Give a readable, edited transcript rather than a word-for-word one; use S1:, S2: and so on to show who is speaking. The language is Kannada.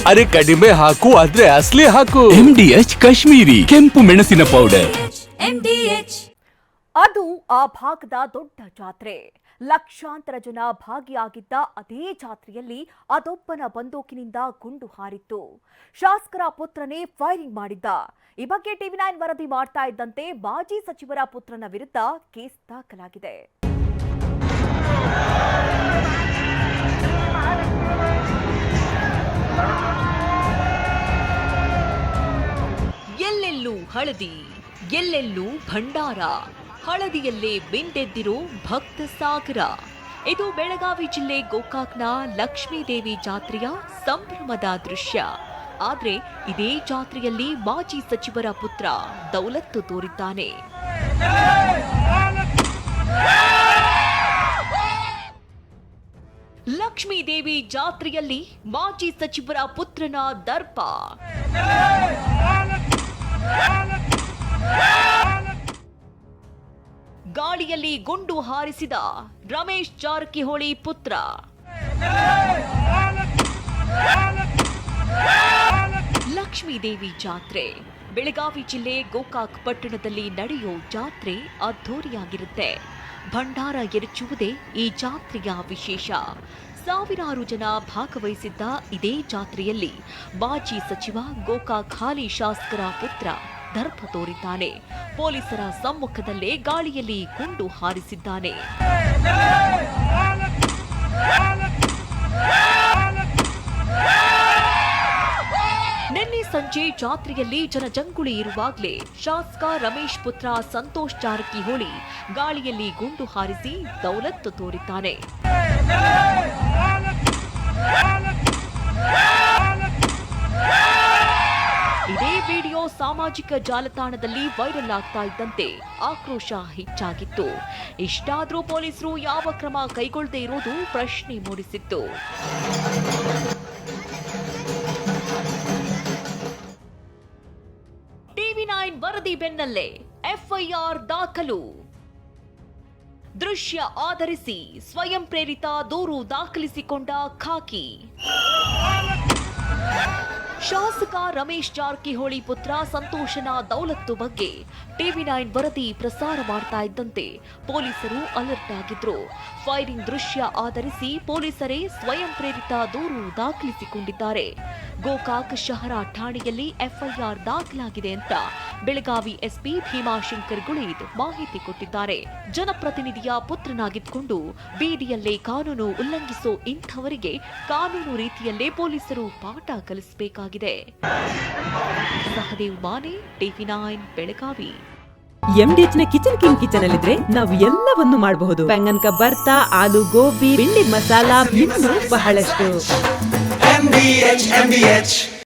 S1: ಅರೆ ಕಡಿಮೆ ಹಾಕು ಆದ್ರೆ ಅಸ್ಲಿ ಹಾಕು.
S2: MDH ಕಾಶ್ಮೀರಿ ಕೆಂಪು ಮೆಣಸಿನ ಪೌಡರ್.
S3: ಅದು ಆ ಭಾಗದ ದೊಡ್ಡ ಜಾತ್ರೆ. ಲಕ್ಷಾಂತರ ಜನ ಭಾಗಿಯಾಗಿದ್ದ ಅದೇ ಜಾತ್ರೆಯಲ್ಲಿ ಅದೊಬ್ಬನ ಬಂದೂಕಿನಿಂದ ಗುಂಡು ಹಾರಿತ್ತು. ಶಾಸಕರ ಪುತ್ರನೇ ಫೈರಿಂಗ್ ಮಾಡಿದ್ದ. ಈ ಬಗ್ಗೆ TV9 ವರದಿ ಮಾಡ್ತಾ ಇದ್ದಂತೆ ಮಾಜಿ ಸಚಿವರ ಪುತ್ರನ ವಿರುದ್ಧ ಕೇಸ್ ದಾಖಲಾಗಿದೆ.
S4: ಎಲ್ಲೆಲ್ಲೂ ಹಳದಿ, ಎಲ್ಲೆಲ್ಲೂ ಭಂಡಾರ, ಹಳದಿಯಲ್ಲೇ ಬೆಂದೆದ್ದಿರೋ ಭಕ್ತ ಸಾಗರ. ಇದು ಬೆಳಗಾವಿ ಜಿಲ್ಲೆ ಗೋಕಾಕ್ನ ಲಕ್ಷ್ಮೀದೇವಿ ಜಾತ್ರೆಯ ಸಂಭ್ರಮದ ದೃಶ್ಯ. ಆದ್ರೆ ಇದೇ ಜಾತ್ರೆಯಲ್ಲಿ ಮಾಜಿ ಸಚಿವರ ಪುತ್ರ ದೌಲತ್ತು ತೋರಿದ್ದಾನೆ. ಲಕ್ಷ್ಮೀದೇವಿ ಜಾತ್ರೆಯಲ್ಲಿ ಮಾಜಿ ಸಚಿವರ ಪುತ್ರನ ದರ್ಪ. ಗಾಳಿಯಲ್ಲಿ ಗುಂಡು ಹಾರಿಸಿದ ರಮೇಶ್ ಜಾರಕಿಹೊಳಿ ಪುತ್ರ. ಲಕ್ಷ್ಮೀದೇವಿ ಜಾತ್ರೆ ಬೆಳಗಾವಿ ಜಿಲ್ಲೆ ಗೋಕಾಕ್ ಪಟ್ಟಣದಲ್ಲಿ ನಡೆಯೋ ಜಾತ್ರೆ ಅದ್ಧೂರಿಯಾಗಿರುತ್ತೆ. ಭಂಡಾರ ಎರಚುವುದೇ ಈ ಜಾತ್ರೆಯ ವಿಶೇಷ. ಸಾವಿರಾರು ಜನ ಭಾಗವಹಿಸಿದ್ದ ಇದೇ ಜಾತ್ರೆಯಲ್ಲಿ ಮಾಜಿ ಸಚಿವ ಗೋಕಾಕ್ ಹಾಲಿ ಶಾಸಕರ ಪುತ್ರ ದರ್ಪ ತೋರಿದ್ದಾನೆ. ಪೊಲೀಸರ ಸಮ್ಮುಖದಲ್ಲೇ ಗಾಳಿಯಲ್ಲಿ ಗುಂಡು ಹಾರಿಸಿದ್ದಾನೆ. ನಿನ್ನೆ ಸಂಜೆ ಜಾತ್ರೆಯಲ್ಲಿ ಜನಜಂಗುಳಿ ಇರುವಾಗಲೇ ಶಾಸಕ ರಮೇಶ್ ಪುತ್ರ ಸಂತೋಷ್ ಜಾರಕಿಹೊಳಿ ಗಾಳಿಯಲ್ಲಿ ಗುಂಡು ಹಾರಿಸಿ ದೌಲತ್ತು ತೋರಿದ್ದಾನೆ. ಇದೇ ವಿಡಿಯೋ ಸಾಮಾಜಿಕ ಜಾಲತಾಣದಲ್ಲಿ ವೈರಲ್ ಆಗ್ತಾ ಇದ್ದಂತೆ ಆಕ್ರೋಶ ಹೆಚ್ಚಾಗಿತ್ತು. ಇಷ್ಟಾದ್ರೂ ಪೊಲೀಸರು ಯಾವ ಕ್ರಮ ಕೈಗೊಳ್ಳದೆ ಇರೋದು ಪ್ರಶ್ನೆ ಮೂಡಿಸಿತ್ತು. TV9 ವರದಿ ಬೆನ್ನಲ್ಲೇ FIR ದಾಖಲು. ದೃಶ್ಯ ಆಧರಿಸಿ ಸ್ವಯಂ ಪ್ರೇರಿತ ದೂರು ದಾಖಲಿಸಿಕೊಂಡ ಖಾಕಿ. ಶಾಸಕ ರಮೇಶ್ ಜಾರಕಿಹೊಳಿ ಪುತ್ರ ಸಂತೋಷನ ದೌಲತ್ತು ಬಗ್ಗೆ TV9 ವರದಿ ಪ್ರಸಾರ ಮಾಡ್ತಾ ಇದ್ದಂತೆ ಪೊಲೀಸರು ಅಲರ್ಟ್ ಆಗಿದ್ರು. ಫೈರಿಂಗ್ ದೃಶ್ಯ ಆಧರಿಸಿ ಪೊಲೀಸರೇ ಸ್ವಯಂ ಪ್ರೇರಿತ ದೂರು ದಾಖಲಿಸಿಕೊಂಡಿದ್ದಾರೆ. ಗೋಕಾಕ್ ಶಹರ ಠಾಣೆಯಲ್ಲಿ FIR ದಾಖಲಾಗಿದೆ ಅಂತ ಬೆಳಗಾವಿ SP ಭೀಮಾಶಂಕರ್ ಗುಳೀದ್ ಮಾಹಿತಿ ಕೊಟ್ಟಿದ್ದಾರೆ. ಜನಪ್ರತಿನಿಧಿಯ ಪುತ್ರನಾಗಿದ್ದುಕೊಂಡು ಬೀದಿಯಲ್ಲೇ ಕಾನೂನು ಉಲ್ಲಂಘಿಸೋ ಇಂಥವರಿಗೆ ಕಾನೂನು ರೀತಿಯಲ್ಲೇ ಪೊಲೀಸರು ಪಾಠ ಕಲಿಸಬೇಕಾಗಿದೆ. ಸಹದೇವ್ ಮಾನೆ, TV9 ಬೆಳಗಾವಿ.
S5: MDH ನ ಕಿಚನ್ ಅಲ್ಲಿದ್ರೆ ನಾವು ಎಲ್ಲವನ್ನು ಮಾಡಬಹುದು. ಬೆಂಗನ್ಕ ಬರ್ತಾ, ಆಲೂ ಗೋಬಿ, ಭಿಂಡಿ ಮಸಾಲಾ, ಇನ್ನೂ ಬಹಳಷ್ಟು.
S6: MDH